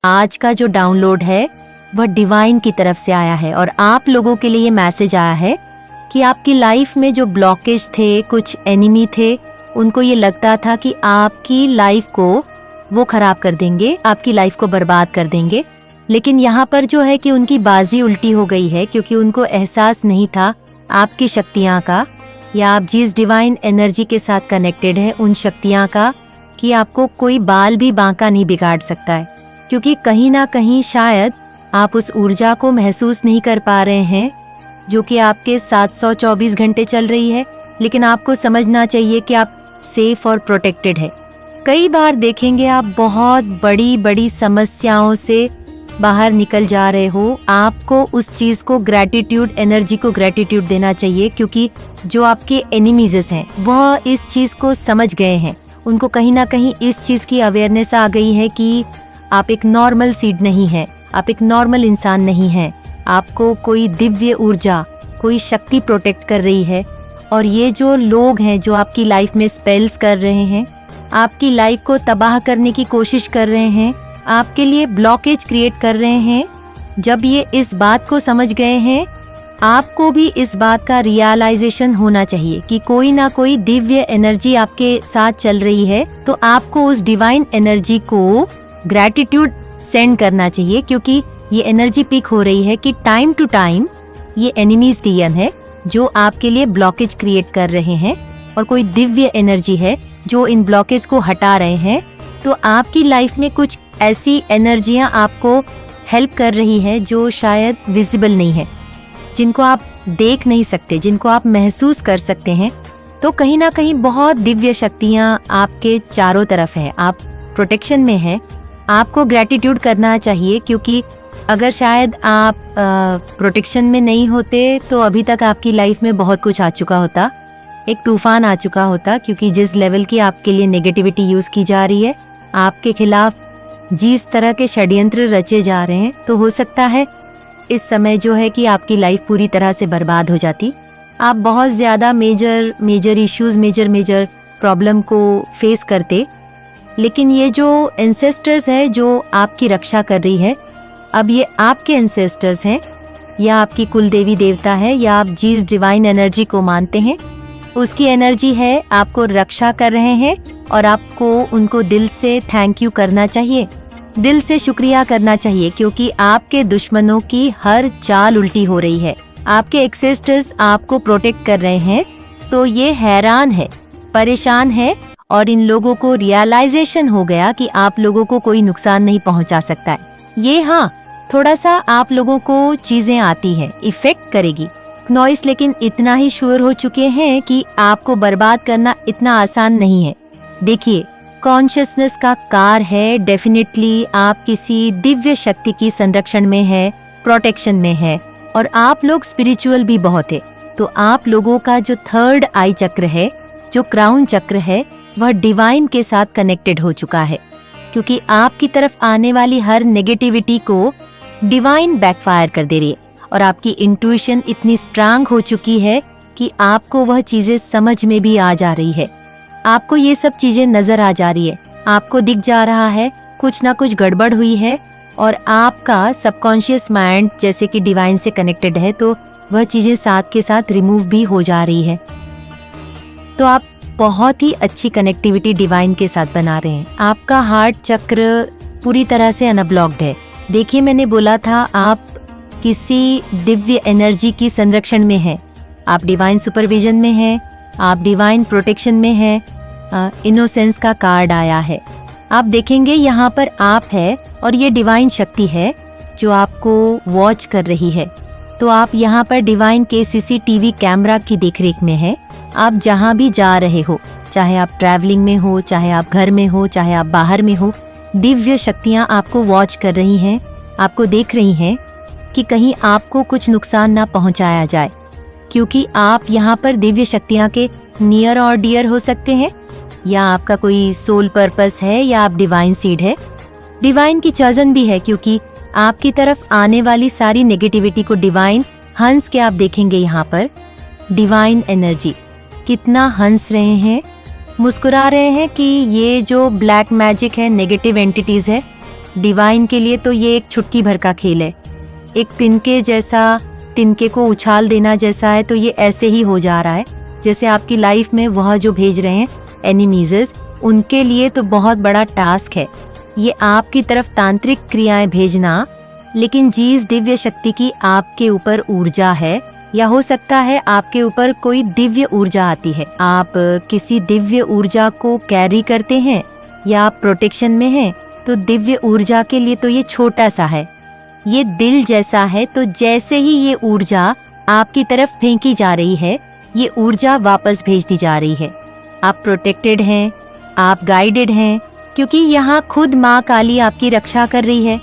आज का जो डाउनलोड है वह डिवाइन की तरफ से आया है और आप लोगों के लिए ये मैसेज आया है कि आपकी लाइफ में जो ब्लॉकेज थे, कुछ एनिमी थे, उनको ये लगता था कि आपकी लाइफ को वो खराब कर देंगे, आपकी लाइफ को बर्बाद कर देंगे। लेकिन यहाँ पर जो है कि उनकी बाजी उल्टी हो गई है, क्योंकि उनको एहसास नहीं था आपकी शक्तियाँ का, या आप जिस डिवाइन एनर्जी के साथ कनेक्टेड है उन शक्तियाँ का, कि आपको कोई बाल भी बांका नहीं बिगाड़ सकता है। क्योंकि कहीं ना कहीं शायद आप उस ऊर्जा को महसूस नहीं कर पा रहे हैं जो कि आपके 724 घंटे चल रही है, लेकिन आपको समझना चाहिए कि आप सेफ और प्रोटेक्टेड है। कई बार देखेंगे आप बहुत बड़ी बड़ी समस्याओं से बाहर निकल जा रहे हो, आपको उस चीज को ग्रैटिट्यूड, एनर्जी को ग्रैटिट्यूड देना चाहिए, क्योंकि जो आपके एनिमीज हैं वह इस चीज को समझ गए हैं। उनको कहीं ना कहीं इस चीज की अवेयरनेस आ गई है कि आप एक नॉर्मल सीड नहीं है, आप एक नॉर्मल इंसान नहीं हैं, आपको कोई दिव्य ऊर्जा, कोई शक्ति प्रोटेक्ट कर रही है। और ये जो लोग हैं जो आपकी लाइफ में स्पेल्स कर रहे हैं, आपकी लाइफ को तबाह करने की कोशिश कर रहे हैं, आपके लिए ब्लॉकेज क्रिएट कर रहे हैं, जब ये इस बात को समझ गए हैं, आपको भी इस बात का रियलाइजेशन होना चाहिए कि कोई ना कोई दिव्य एनर्जी आपके साथ चल रही है। तो आपको उस डिवाइन एनर्जी को ग्रैटिट्यूड सेंड करना चाहिए, क्योंकि ये एनर्जी पिक हो रही है कि टाइम टू टाइम ये एनिमीज दियन है जो आपके लिए ब्लॉकेज क्रिएट कर रहे हैं, और कोई दिव्य एनर्जी है जो इन ब्लॉकेज को हटा रहे हैं। तो आपकी लाइफ में कुछ ऐसी एनर्जियां आपको हेल्प कर रही है जो शायद विजिबल नहीं है, जिनको आप देख नहीं सकते, जिनको आप महसूस कर सकते हैं। तो कहीं ना कहीं बहुत दिव्य शक्तियां आपके चारों तरफ है, आप प्रोटेक्शन में है। आपको ग्रैटिट्यूड करना चाहिए, क्योंकि अगर शायद आप प्रोटेक्शन में नहीं होते तो अभी तक आपकी लाइफ में बहुत कुछ आ चुका होता, एक तूफान आ चुका होता। क्योंकि जिस लेवल की आपके लिए नेगेटिविटी यूज की जा रही है, आपके खिलाफ जिस तरह के षड्यंत्र रचे जा रहे हैं, तो हो सकता है इस समय जो है कि आपकी लाइफ पूरी तरह से बर्बाद हो जाती। आप बहुत ज्यादा मेजर इश्यूज, मेजर प्रॉब्लम को फेस करते। लेकिन ये जो एंसेस्टर्स है जो आपकी रक्षा कर रही है, अब ये आपके एंसेस्टर्स हैं, या आपकी कुल देवी देवता है, या आप जिस डिवाइन एनर्जी को मानते हैं उसकी एनर्जी है, आपको रक्षा कर रहे हैं। और आपको उनको दिल से थैंक यू करना चाहिए, दिल से शुक्रिया करना चाहिए, क्योंकि आपके दुश्मनों की हर चाल उल्टी हो रही है। आपके एंसेस्टर्स आपको प्रोटेक्ट कर रहे हैं, तो ये हैरान है, परेशान है, और इन लोगों को रियलाइजेशन हो गया कि आप लोगों को कोई नुकसान नहीं पहुंचा सकता है। ये हाँ, थोड़ा सा आप लोगों को चीजें आती है, इफेक्ट करेगी नॉइस, लेकिन इतना ही श्योर हो चुके हैं कि आपको बर्बाद करना इतना आसान नहीं है। देखिए, कॉन्शियसनेस का कार है, डेफिनेटली आप किसी दिव्य शक्ति की संरक्षण में है, प्रोटेक्शन में है, और आप लोग स्पिरिचुअल भी बहुत है। तो आप लोगों का जो थर्ड आई चक्र है, जो क्राउन चक्र है, वह डिवाइन के साथ कनेक्टेड हो चुका है, क्योंकि आपकी तरफ आने वाली हर नेगेटिविटी को डिवाइन बैकफायर कर दे रही है। और आपकी इंट्यूशन इतनी स्ट्रांग हो चुकी है कि आपको वह चीजें समझ में भी आ जा रही है, आपको ये सब चीजें नजर आ जा रही है, आपको दिख जा रहा है कुछ ना कुछ गड़बड़ हुई है। और आपका सबकॉन्शियस माइंड जैसे कि डिवाइन से कनेक्टेड है, तो वह चीजें साथ के साथ रिमूव भी हो जा रही है। तो आप बहुत ही अच्छी कनेक्टिविटी डिवाइन के साथ बना रहे हैं। आपका हार्ट चक्र पूरी तरह से अनब्लॉक्ड है। देखिए, मैंने बोला था आप किसी दिव्य एनर्जी की संरक्षण में है, आप डिवाइन सुपरविजन में हैं, आप डिवाइन प्रोटेक्शन में हैं। इनोसेंस का कार्ड आया है, आप देखेंगे यहाँ पर आप है, और ये डिवाइन शक्ति है जो आपको वॉच कर रही है। तो आप यहाँ पर डिवाइन के CCTV कैमरा की देखरेख में है। आप जहाँ भी जा रहे हो, चाहे आप ट्रैवलिंग में हो, चाहे आप घर में हो, चाहे आप बाहर में हो, दिव्य शक्तियाँ आपको वॉच कर रही हैं, आपको देख रही हैं कि कहीं आपको कुछ नुकसान ना पहुंचाया जाए, क्योंकि आप यहाँ पर दिव्य शक्तियाँ के नियर और डियर हो सकते हैं, या आपका कोई सोल पर्पस है, या आप डिवाइन सीड है, डिवाइन की चॉइजन भी है, क्योंकि आपकी तरफ आने वाली सारी नेगेटिविटी को डिवाइन हंस के आप देखेंगे। यहाँ पर डिवाइन एनर्जी कितना हंस रहे हैं, मुस्कुरा रहे हैं कि ये जो ब्लैक मैजिक है, नेगेटिव एंटिटीज है, डिवाइन के लिए तो ये एक चुटकी भर का खेल है। एक तिनके जैसा, तिनके को उछाल देना जैसा है, तो ये ऐसे ही हो जा रहा है जैसे आपकी लाइफ में वह जो भेज रहे हैं एनिमीज़, उनके लिए तो बहुत बड़ा टास्क है ये आपकी तरफ तांत्रिक क्रियाएं भेजना। लेकिन जिस दिव्य शक्ति की आपके ऊपर ऊर्जा है, या हो सकता है आपके ऊपर कोई दिव्य ऊर्जा आती है, आप किसी दिव्य ऊर्जा को कैरी करते हैं या आप प्रोटेक्शन में हैं, तो दिव्य ऊर्जा के लिए तो ये छोटा सा है, ये दिल जैसा है। तो जैसे ही ये ऊर्जा आपकी तरफ फेंकी जा रही है, ये ऊर्जा वापस भेज दी जा रही है। आप प्रोटेक्टेड हैं, आप गाइडेड हैं, क्योंकि यहाँ खुद माँ काली आपकी रक्षा कर रही है।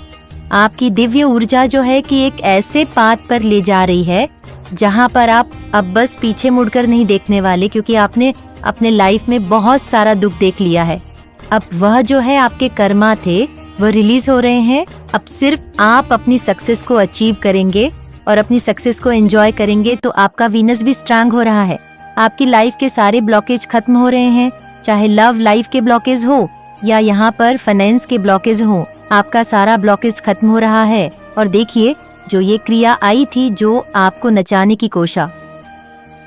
आपकी दिव्य ऊर्जा जो है कि एक ऐसे पाथ पर ले जा रही है जहाँ पर आप अब बस पीछे मुड़कर नहीं देखने वाले, क्योंकि आपने अपने लाइफ में बहुत सारा दुख देख लिया है। अब वह जो है आपके कर्मा थे वह रिलीज हो रहे हैं। अब सिर्फ आप अपनी सक्सेस को अचीव करेंगे और अपनी सक्सेस को एंजॉय करेंगे, तो आपका वीनस भी स्ट्रांग हो रहा है। आपकी लाइफ के सारे ब्लॉकेज खत्म हो रहे हैं, चाहे लव लाइफ के ब्लॉकेज हो या यहाँ पर फाइनेंस के ब्लॉकेज हो, आपका सारा ब्लॉकेज खत्म हो रहा है। और देखिए, जो ये क्रिया आई थी जो आपको नचाने की कोशा,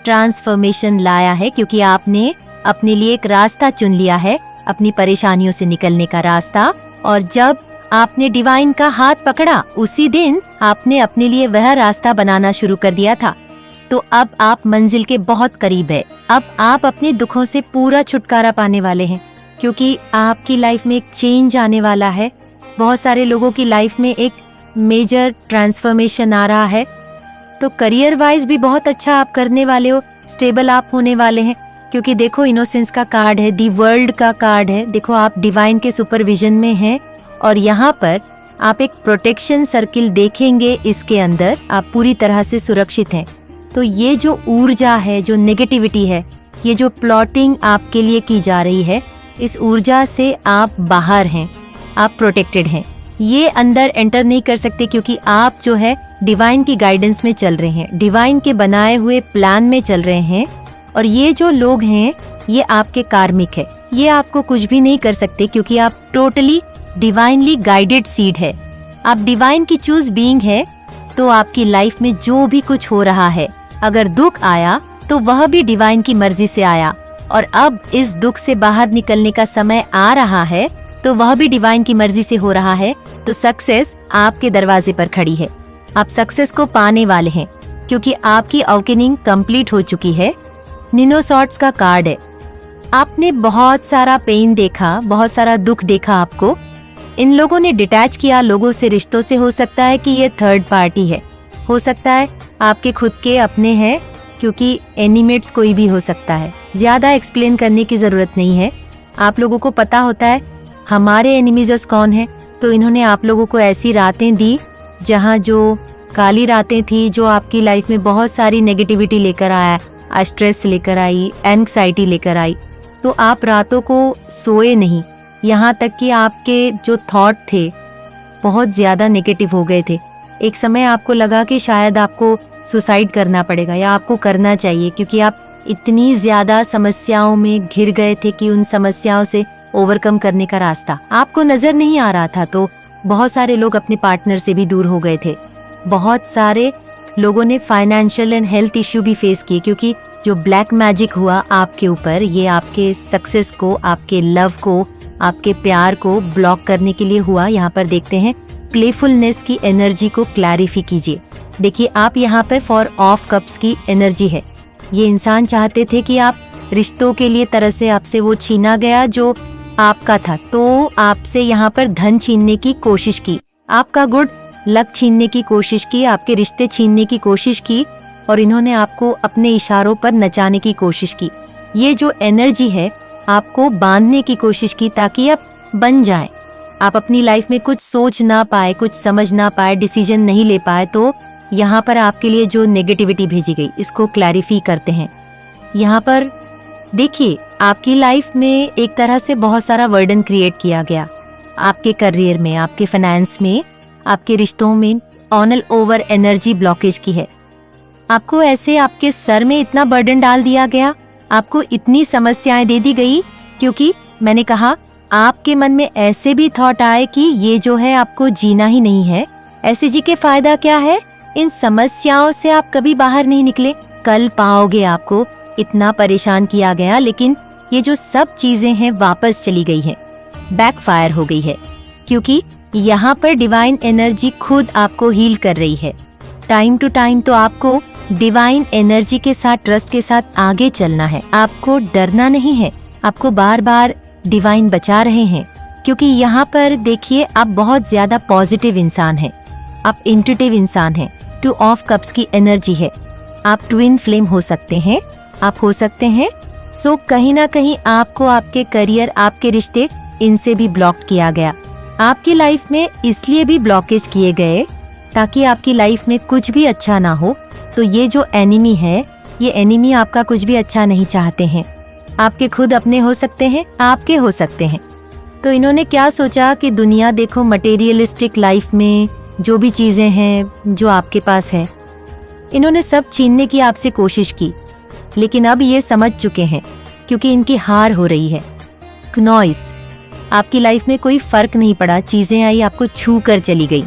ट्रांसफॉर्मेशन लाया है, क्योंकि आपने अपने लिए एक रास्ता चुन लिया है, अपनी परेशानियों से निकलने का रास्ता। और जब आपने डिवाइन का हाथ पकड़ा, उसी दिन आपने अपने लिए वह रास्ता बनाना शुरू कर दिया था। तो अब आप मंजिल के बहुत करीब है। अब आप अपने दुखों से पूरा छुटकारा पाने वाले हैं, क्योंकि आपकी लाइफ में एक चेंज आने वाला है। बहुत सारे लोगों की लाइफ में एक मेजर ट्रांसफॉर्मेशन आ रहा है। तो करियर वाइज भी बहुत अच्छा आप करने वाले हो, स्टेबल आप होने वाले हैं, क्योंकि देखो इनोसेंस का कार्ड है, दी वर्ल्ड का कार्ड है। देखो आप डिवाइन के सुपरविजन में हैं और यहाँ पर आप एक प्रोटेक्शन सर्किल देखेंगे, इसके अंदर आप पूरी तरह से सुरक्षित हैं। तो ये जो ऊर्जा है, जो नेगेटिविटी है, ये जो प्लॉटिंग आपके लिए की जा रही है, इस ऊर्जा से आप बाहर हैं, आप प्रोटेक्टेड हैं। ये अंदर एंटर नहीं कर सकते, क्योंकि आप जो है डिवाइन की गाइडेंस में चल रहे हैं, डिवाइन के बनाए हुए प्लान में चल रहे हैं। और ये जो लोग हैं ये आपके कार्मिक है, ये आपको कुछ भी नहीं कर सकते, क्योंकि आप टोटली डिवाइनली गाइडेड सीड है। आप डिवाइन की चूज बीइंग है। तो आपकी लाइफ में जो भी कुछ हो रहा है, अगर दुख आया तो वह भी डिवाइन की मर्जी से आया, और अब इस दुख से बाहर निकलने का समय आ रहा है, तो वह भी डिवाइन की मर्जी से हो रहा है। तो सक्सेस आपके दरवाजे पर खड़ी है, आप सक्सेस को पाने वाले हैं, क्योंकि आपकी अवेकनिंग कंप्लीट हो चुकी है। निनो सॉर्ड्स का कार्ड है। आपने बहुत सारा पेन देखा, बहुत सारा दुख देखा। आपको इन लोगों ने डिटैच किया लोगों से, रिश्तों से। हो सकता है कि ये थर्ड पार्टी है, हो सकता है आपके खुद के अपने हैं, क्योंकि एनिमेट्स कोई भी हो सकता है। ज्यादा एक्सप्लेन करने की जरूरत नहीं है, आप लोगों को पता होता है हमारे एनिमीज कौन है। तो इन्होंने आप लोगों को ऐसी रातें दी जहाँ जो काली रातें थी, जो आपकी लाइफ में बहुत सारी नेगेटिविटी लेकर आया, स्ट्रेस लेकर आई, एंग्जाइटी लेकर आई। तो आप रातों को सोए नहीं, यहाँ तक कि आपके जो थॉट थे बहुत ज्यादा नेगेटिव हो गए थे। एक समय आपको लगा कि शायद आपको सुसाइड करना पड़ेगा या आपको करना चाहिए, क्योंकि आप इतनी ज्यादा समस्याओं में घिर गए थे कि उन समस्याओं से ओवरकम करने का रास्ता आपको नजर नहीं आ रहा था। तो बहुत सारे लोग अपने पार्टनर से भी दूर हो गए थे। बहुत सारे लोगों ने फाइनेंशियल एंड हेल्थ इश्यू भी फेस किए, क्योंकि जो ब्लैक मैजिक हुआ आपके ऊपर, ये आपके सक्सेस को, आपके लव को, आपके प्यार को ब्लॉक करने के लिए हुआ। यहाँ पर देखते हैं प्लेफुलनेस की एनर्जी को क्लैरिफी कीजिए। देखिए आप यहाँ पर फॉर ऑफ कप्स की एनर्जी है। ये इंसान चाहते थे कि आप रिश्तों के लिए तरसे, आपसे वो छीना गया जो आपका था, तो आपसे यहाँ पर धन छीनने की कोशिश की, आपका गुड लक छीनने की कोशिश की, आपके रिश्ते छीनने की कोशिश की, और इन्होंने आपको अपने इशारों पर नचाने की कोशिश की। ये जो एनर्जी है आपको बांधने की कोशिश की, ताकि आप बन जाएं, आप अपनी लाइफ में कुछ सोच ना पाए, कुछ समझ ना पाए, डिसीजन नहीं ले पाए। तो यहाँ पर आपके लिए जो नेगेटिविटी भेजी गई, इसको क्लैरिफाई करते हैं। यहाँ पर देखिए आपकी लाइफ में एक तरह से बहुत सारा वर्डन क्रिएट किया गया, आपके करियर में, आपके फाइनेंस में, आपके रिश्तों में ऑनल ओवर एनर्जी ब्लॉकेज की है। आपको ऐसे आपके सर में इतना बर्डन डाल दिया गया, आपको इतनी समस्याएं दे दी गई, क्योंकि मैंने कहा आपके मन में ऐसे भी थॉट आए कि ये जो है आपको जीना ही नहीं है, ऐसे जी के फायदा क्या है? इन समस्याओं से आप कभी बाहर नहीं निकले। कल पाओगे आपको इतना परेशान किया गया, लेकिन ये जो सब चीजें हैं वापस चली गई है, बैकफायर हो गई है, क्योंकि यहाँ पर डिवाइन एनर्जी खुद आपको हील कर रही है। टाइम टू टाइम तो आपको डिवाइन एनर्जी के साथ, ट्रस्ट के साथ आगे चलना है। आपको डरना नहीं है, आपको बार बार डिवाइन बचा रहे हैं, क्योंकि यहाँ पर देखिए आप बहुत ज्यादा पॉजिटिव इंसान हैं, आप इंट्यूटिव इंसान हैं। 2 ऑफ कप्स की एनर्जी है, आप ट्विन फ्लेम हो सकते हैं, आप हो सकते हैं। सो कहीं ना कहीं आपको आपके करियर, आपके रिश्ते, इनसे भी ब्लॉक किया गया। आपकी लाइफ में इसलिए भी ब्लॉकेज किए गए ताकि आपकी लाइफ में कुछ भी अच्छा ना हो। तो ये जो एनिमी है, ये एनिमी आपका कुछ भी अच्छा नहीं चाहते हैं। आपके खुद अपने हो सकते हैं, आपके हो सकते हैं। तो इन्होंने क्या सोचा कि दुनिया देखो, मटेरियलिस्टिक लाइफ में जो भी चीजें हैं जो आपके पास है, इन्होंने सब छीनने की आपसे कोशिश की, लेकिन अब ये समझ चुके हैं क्योंकि इनकी हार हो रही है। नॉइस, आपकी लाइफ में कोई फर्क नहीं पड़ा, चीजें आई आपको छू कर चली गई।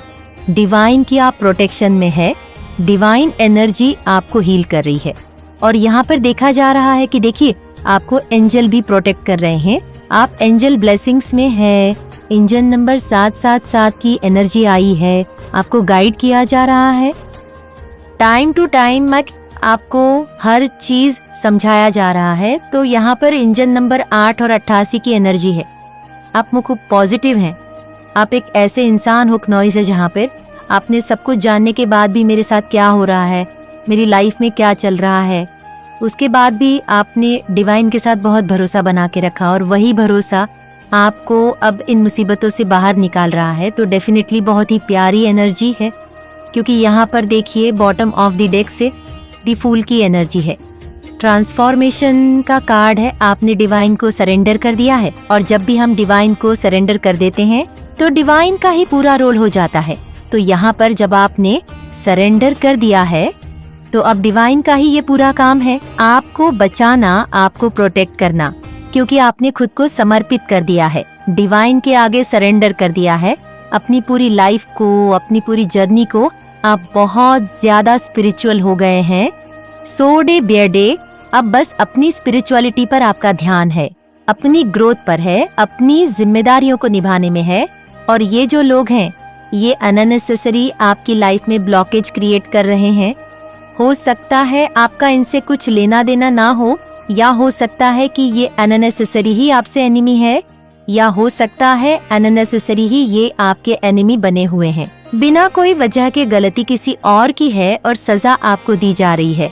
डिवाइन की आप प्रोटेक्शन में है, डिवाइन एनर्जी आपको हील कर रही है। और यहाँ पर देखा जा रहा है कि देखिए आपको एंजल भी प्रोटेक्ट कर रहे हैं, आप एंजल ब्लेसिंग्स में है। इंजन नंबर 777 की एनर्जी आई है, आपको गाइड किया जा रहा है। टाइम टू टाइम आपको हर चीज समझाया जा रहा है। तो यहाँ पर इंजन नंबर 8 और 88 की एनर्जी है। आप खूब पॉजिटिव हैं, आप एक ऐसे इंसान हो नॉइस है जहाँ पर आपने सब कुछ जानने के बाद भी मेरे साथ क्या हो रहा है, मेरी लाइफ में क्या चल रहा है, उसके बाद भी आपने डिवाइन के साथ बहुत भरोसा बना के रखा, और वही भरोसा आपको अब इन मुसीबतों से बाहर निकाल रहा है। तो डेफिनेटली बहुत ही प्यारी एनर्जी है, क्योंकि यहाँ पर देखिए बॉटम ऑफ द डेक से दी फूल की एनर्जी है, ट्रांसफॉर्मेशन का कार्ड है। आपने डिवाइन को सरेंडर कर दिया है, और जब भी हम डिवाइन को सरेंडर कर देते हैं तो डिवाइन का ही पूरा रोल हो जाता है। तो यहाँ पर जब आपने सरेंडर कर दिया है तो अब डिवाइन का ही ये पूरा काम है, आपको बचाना, आपको प्रोटेक्ट करना, क्योंकि आपने खुद को समर्पित कर दिया है, डिवाइन के आगे सरेंडर कर दिया है। अपनी पूरी लाइफ को, अपनी पूरी जर्नी को आप बहुत ज्यादा स्पिरिचुअल हो गए हैं। सो डे बेयर डे अब बस अपनी स्पिरिचुअलिटी पर आपका ध्यान है, अपनी ग्रोथ पर है, अपनी जिम्मेदारियों को निभाने में है। और ये जो लोग हैं ये अननेसेसरी आपकी लाइफ में ब्लॉकेज क्रिएट कर रहे हैं। हो सकता है आपका इनसे कुछ लेना देना ना हो, या हो सकता है कि ये अननेसेसरी ही आपसे एनिमी है, या हो सकता है अननेसेसरी ही ये आपके एनिमी बने हुए हैं। बिना कोई वजह के गलती किसी और की है और सजा आपको दी जा रही है।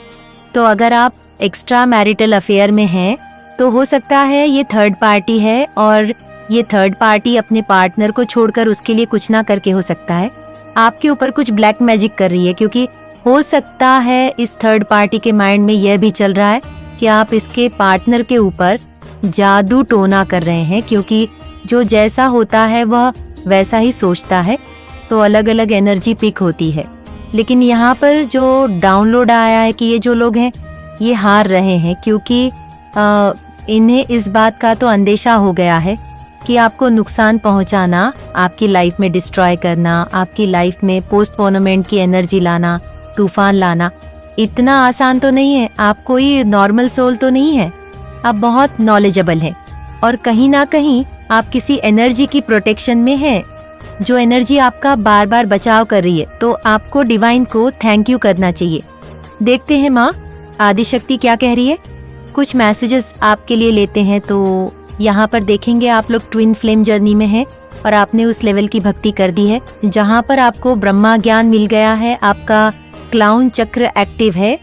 तो अगर आप एक्स्ट्रा मैरिटल अफेयर में हैं तो हो सकता है ये थर्ड पार्टी है, और ये थर्ड पार्टी अपने पार्टनर को छोड़कर उसके लिए कुछ ना करके हो सकता है आपके ऊपर कुछ ब्लैक मैजिक कर रही है, क्योंकि हो सकता है इस थर्ड पार्टी के माइंड में यह भी चल रहा है कि आप इसके पार्टनर के ऊपर जादू टोना कर रहे हैं, क्योंकि जो जैसा होता है वह वैसा ही सोचता है। तो अलग अलग एनर्जी पिक होती है। लेकिन यहाँ पर जो डाउनलोड आया है कि ये जो लोग हैं ये हार रहे हैं, क्योंकि इन्हें इस बात का तो अंदेशा हो गया है कि आपको नुकसान पहुंचाना, आपकी लाइफ में डिस्ट्रॉय करना, आपकी लाइफ में पोस्टपोनमेंट की एनर्जी लाना, तूफान लाना इतना आसान तो नहीं है। आप कोई नॉर्मल सोल तो नहीं है, आप बहुत नॉलेजेबल हैं, और कहीं ना कहीं आप किसी एनर्जी की प्रोटेक्शन में हैं, जो एनर्जी आपका बार बार बचाव कर रही है। तो आपको डिवाइन को थैंक यू करना चाहिए। देखते हैं माँ आदिशक्ति क्या कह रही है। कुछ मैसेजेस आपके लिए लेते हैं। तो यहाँ पर देखेंगे आप लोग ट्विन फ्लेम जर्नी में हैं और आपने उस लेवल की भक्ति कर दी है जहाँ पर आपको ब्रह्मा ज्ञान मिल गया है, आपका क्लाउन चक्र एक्टिव है,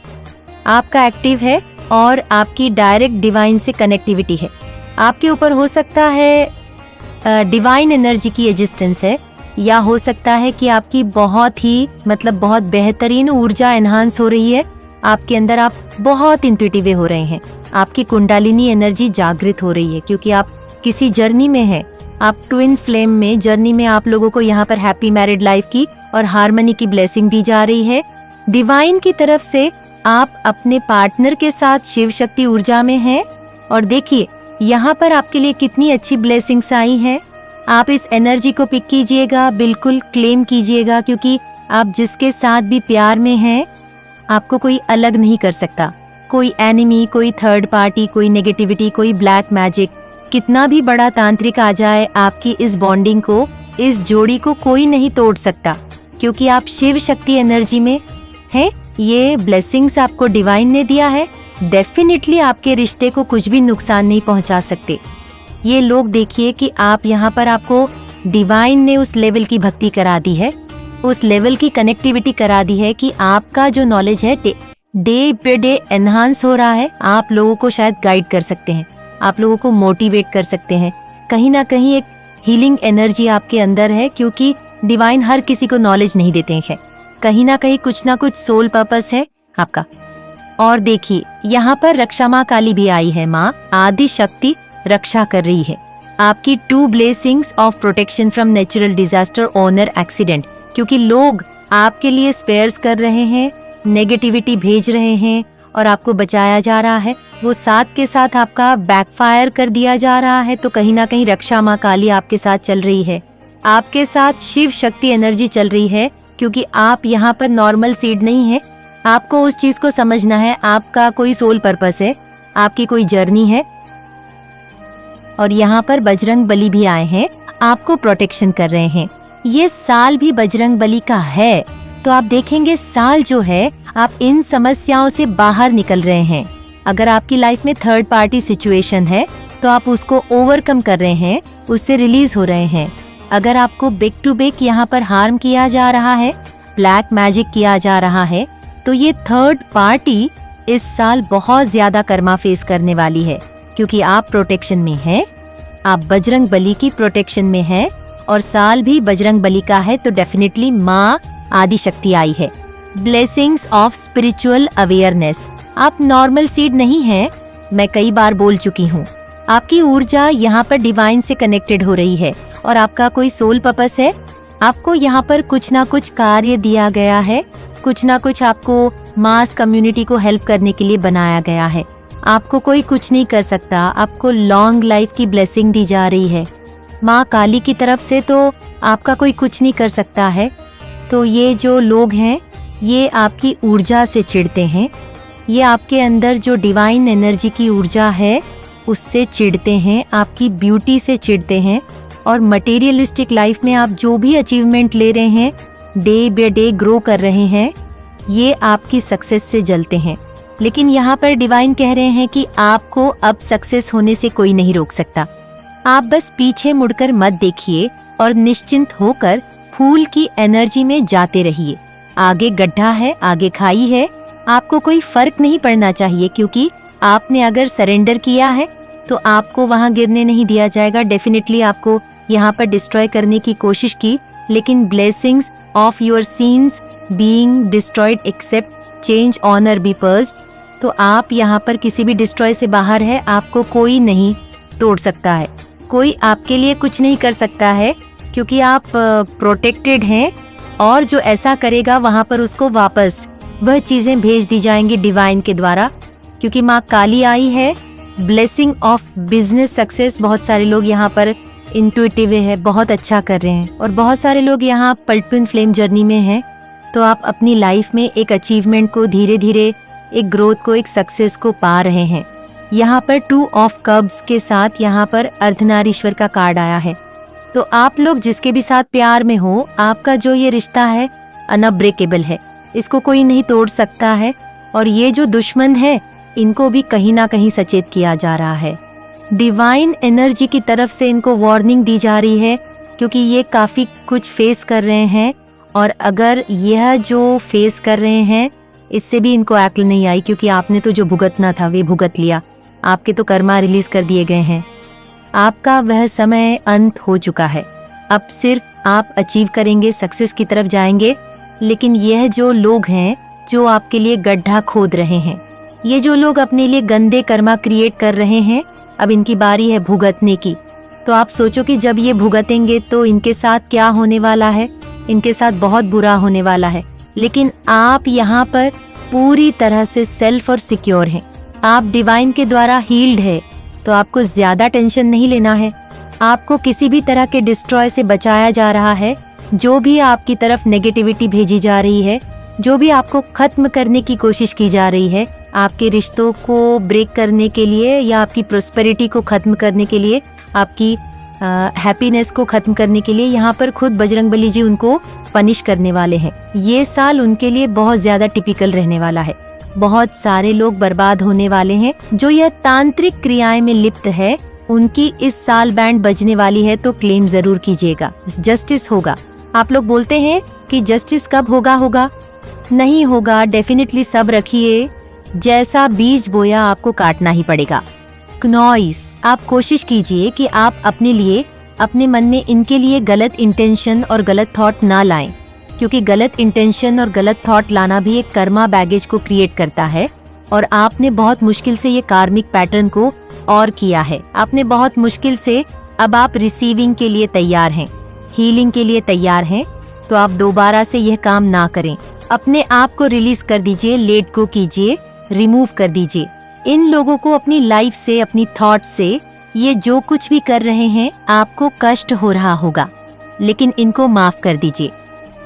आपका एक्टिव है, और आपकी डायरेक्ट डिवाइन से कनेक्टिविटी है। आपके ऊपर हो सकता है डिवाइन एनर्जी की एग्जिस्टेंस है, या हो सकता है कि आपकी बहुत ही बहुत बेहतरीन ऊर्जा एनहांस हो रही है आपके अंदर, आप बहुत इंट्यूटिव हो रहे हैं, आपकी कुंडलिनी एनर्जी जागृत हो रही है, क्योंकि आप किसी जर्नी में हैं। आप ट्विन फ्लेम में जर्नी में आप लोगों को यहाँ पर हैप्पी मैरिड लाइफ की और हार्मनी की ब्लेसिंग दी जा रही है डिवाइन की तरफ से। आप अपने पार्टनर के साथ शिव शक्ति ऊर्जा में हैं, और देखिए यहाँ पर आपके लिए कितनी अच्छी ब्लेसिंग्स आई हैं। आप इस एनर्जी को पिक कीजिएगा, बिल्कुल क्लेम कीजिएगा, क्योंकि आप जिसके साथ भी प्यार में हैं, आपको कोई अलग नहीं कर सकता। कोई एनिमी, कोई थर्ड पार्टी, कोई नेगेटिविटी, कोई ब्लैक मैजिक, कितना भी बड़ा तांत्रिक आ जाए, आपकी इस बॉन्डिंग को, इस जोड़ी को कोई नहीं तोड़ सकता, क्योंकि आप शिव शक्ति एनर्जी में हैं। ये ब्लेसिंग्स आपको डिवाइन ने दिया है, डेफिनेटली आपके रिश्ते को कुछ भी नुकसान नहीं पहुंचा सकते। ये लोग देखिए कि आप यहाँ पर, आपको डिवाइन ने उस लेवल की भक्ति करा दी है, उस लेवल की कनेक्टिविटी करा दी है कि आपका जो नॉलेज है डे पे डे एनहांस हो रहा है। आप लोगों को शायद गाइड कर सकते हैं, आप लोगों को मोटिवेट कर सकते हैं। कहीं ना कहीं एक हीलिंग एनर्जी आपके अंदर है, क्योंकि डिवाइन हर किसी को नॉलेज नहीं देते हैं। कहीं ना कहीं कुछ ना कुछ सोल पर्पस है आपका। और देखिए यहाँ पर रक्षा माँ काली भी आई है। माँ आदि शक्ति रक्षा कर रही है। आपकी 2 blessings of protection from natural disaster, honour, accident, क्योंकि लोग आपके लिए स्पेयर्स कर रहे हैं, नेगेटिविटी भेज रहे हैं और आपको बचाया जा रहा है, वो साथ के साथ आपका बैकफायर कर दिया जा रहा है। तो कहीं ना कहीं रक्षा माँ काली आपके साथ चल रही है, आपके साथ शिव शक्ति एनर्जी चल रही है, क्योंकि आप यहाँ पर नॉर्मल सीड नहीं है। आपको उस चीज को समझना है, आपका कोई सोल पर्पस है, आपकी कोई जर्नी है। और यहाँ पर बजरंग बली भी आए हैं, आपको प्रोटेक्शन कर रहे हैं। ये साल भी बजरंग बली का है, तो आप देखेंगे साल जो है, आप इन समस्याओं से बाहर निकल रहे हैं। अगर आपकी लाइफ में थर्ड पार्टी सिचुएशन है, तो आप उसको ओवरकम कर रहे हैं, उससे रिलीज हो रहे हैं। अगर आपको बैक टू बैक यहाँ पर हार्म किया जा रहा है, ब्लैक मैजिक किया जा रहा है, तो ये थर्ड पार्टी इस साल बहुत ज्यादा कर्मा फेस करने वाली है, क्योंकि आप प्रोटेक्शन में हैं, आप बजरंग बली की प्रोटेक्शन में हैं, और साल भी बजरंग बली का है, तो डेफिनेटली माँ आदि शक्ति आई है। Blessings of spiritual awareness. आप नॉर्मल सीड नहीं हैं, मैं कई बार बोल चुकी हूँ। आपकी ऊर्जा यहाँ पर डिवाइन से कनेक्टेड हो रही है, और आपका कोई सोल पर्पस है। आपको यहाँ पर कुछ ना कुछ कार्य दिया गया है, कुछ ना कुछ आपको मास कम्युनिटी को हेल्प करने के लिए बनाया गया है। आपको कोई कुछ नहीं कर सकता, आपको लॉन्ग लाइफ की ब्लेसिंग दी जा रही है माँ काली की तरफ से, तो आपका कोई कुछ नहीं कर सकता है। तो ये जो लोग हैं, ये आपकी ऊर्जा से चिढ़ते हैं, ये आपके अंदर जो डिवाइन एनर्जी की ऊर्जा है उससे चिढ़ते हैं, आपकी ब्यूटी से चिढ़ते हैं, और मटेरियलिस्टिक लाइफ में आप जो भी अचीवमेंट ले रहे हैं, डे बाय डे ग्रो कर रहे हैं, ये आपकी सक्सेस से जलते हैं। लेकिन यहाँ पर डिवाइन कह रहे हैं कि आपको अब सक्सेस होने से कोई नहीं रोक सकता। आप बस पीछे मुड़कर मत देखिए और निश्चिंत होकर फूल की एनर्जी में जाते रहिए। आगे गड्ढा है, आगे खाई है, आपको कोई फर्क नहीं पड़ना चाहिए, क्योंकि आपने अगर सरेंडर किया है तो आपको वहां गिरने नहीं दिया जाएगा। डेफिनेटली आपको यहाँ पर डिस्ट्रॉय करने की कोशिश की, लेकिन blessings of your sins being destroyed accept change honour be pursed. तो आप यहाँ पर किसी भी डिस्ट्रॉय से बाहर है, आपको कोई नहीं तोड़ सकता है, कोई आपके लिए कुछ नहीं कर सकता है, क्योंकि आप प्रोटेक्टेड हैं। और जो ऐसा करेगा वहां पर उसको वापस वह चीजें भेज दी जाएंगी डिवाइन के द्वारा, क्योंकि माँ काली आई है। ब्लेसिंग ऑफ बिजनेस सक्सेस, बहुत सारे लोग यहाँ पर इंट्यूटिव है, बहुत अच्छा कर रहे हैं, और बहुत सारे लोग यहाँ ट्विन फ्लेम जर्नी में हैं। तो आप अपनी लाइफ में एक अचीवमेंट को धीरे धीरे, एक ग्रोथ को, एक सक्सेस को पा रहे हैं। यहाँ पर 2 ऑफ कप्स के साथ यहाँ पर अर्धनारीश्वर का कार्ड आया है। तो आप लोग जिसके भी साथ प्यार में हो, आपका जो ये रिश्ता है अनब्रेकेबल है, इसको कोई नहीं तोड़ सकता है। और ये जो दुश्मन है, इनको भी कहीं ना कहीं सचेत किया जा रहा है। डिवाइन एनर्जी की तरफ से इनको वार्निंग दी जा रही है, क्योंकि ये काफी कुछ फेस कर रहे हैं, और अगर यह जो फेस कर रहे हैं इससे भी इनको अक्ल नहीं आई, क्योंकि आपने तो जो भुगतना था वे भुगत लिया, आपके तो कर्मा रिलीज कर दिए गए हैं, आपका वह समय अंत हो चुका है। अब सिर्फ आप अचीव करेंगे, सक्सेस की तरफ जाएंगे। लेकिन यह जो लोग हैं जो आपके लिए गड्ढा खोद रहे हैं, ये जो लोग अपने लिए गंदे कर्मा क्रिएट कर रहे हैं, अब इनकी बारी है भुगतने की। तो आप सोचो कि जब ये भुगतेंगे तो इनके साथ क्या होने वाला है, इनके साथ बहुत बुरा होने वाला है। लेकिन आप यहाँ पर पूरी तरह से सेल्फ और सिक्योर हैं, आप डिवाइन के द्वारा हील्ड है, तो आपको ज्यादा टेंशन नहीं लेना है। आपको किसी भी तरह के डिस्ट्रॉय से बचाया जा रहा है। जो भी आपकी तरफ नेगेटिविटी भेजी जा रही है, जो भी आपको खत्म करने की कोशिश की जा रही है, आपके रिश्तों को ब्रेक करने के लिए या आपकी प्रोस्पेरिटी को खत्म करने के लिए, आपकी हैप्पीनेस को खत्म करने के लिए, यहाँ पर खुद बजरंगबली जी उनको पनिश करने वाले हैं। ये साल उनके लिए बहुत ज्यादा टिपिकल रहने वाला है। बहुत सारे लोग बर्बाद होने वाले हैं। जो यह तांत्रिक क्रियाएं में लिप्त है, उनकी इस साल बैंड बजने वाली है, तो क्लेम जरूर कीजिएगा। जस्टिस होगा। आप लोग बोलते हैं कि जस्टिस कब होगा, नहीं होगा। डेफिनेटली सब रखिए, जैसा बीज बोया आपको काटना ही पड़ेगा। नॉइस, आप कोशिश कीजिए कि आप अपने लिए, अपने मन में इनके लिए गलत इंटेंशन और गलत थॉट ना लाएं, क्योंकि गलत इंटेंशन और गलत थॉट लाना भी एक कर्मा बैगेज को क्रिएट करता है। और आपने बहुत मुश्किल से ये कार्मिक पैटर्न को और किया है। आपने बहुत मुश्किल से, अब आप रिसीविंग के लिए तैयार हैं, हीलिंग के लिए तैयार हैं, तो आप दोबारा से यह काम ना करें। अपने आप को रिलीज कर दीजिए, लेट गो कीजिए, रिमूव कर दीजिए। इन लोगों को अपनी लाइफ से, अपनी थॉट से, ये जो कुछ भी कर रहे हैं, आपको कष्ट हो रहा होगा, लेकिन इनको माफ कर दीजिए।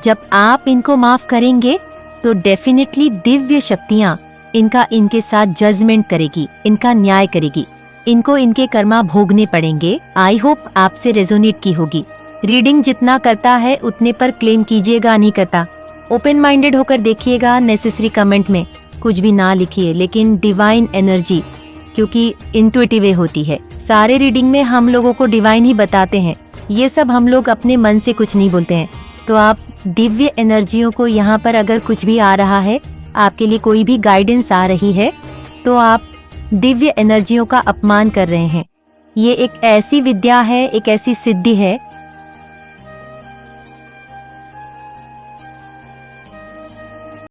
जब आप इनको माफ करेंगे तो डेफिनेटली दिव्य शक्तियाँ इनके साथ जजमेंट करेगी, इनका न्याय करेगी। इनको इनके कर्मा भोगने पड़ेंगे। आई होप आपसे रेजोनेट की होगी। रीडिंग जितना करता है उतने पर क्लेम कीजिएगा, नहीं करता। ओपन माइंडेड होकर देखिएगा। नेसेसरी कमेंट में कुछ भी ना लिखिए, लेकिन डिवाइन एनर्जी, क्योंकि इंट्यूटिव होती है। सारे रीडिंग में हम लोगों को डिवाइन ही बताते हैं। ये सब हम लोग अपने मन से कुछ नहीं बोलते हैं। तो आप दिव्य एनर्जियों को, यहाँ पर अगर कुछ भी आ रहा है, आपके लिए कोई भी गाइडेंस आ रही है, तो आप दिव्य एनर्जियों का अपमान कर रहे हैं। ये एक ऐसी विद्या है, एक ऐसी सिद्धि है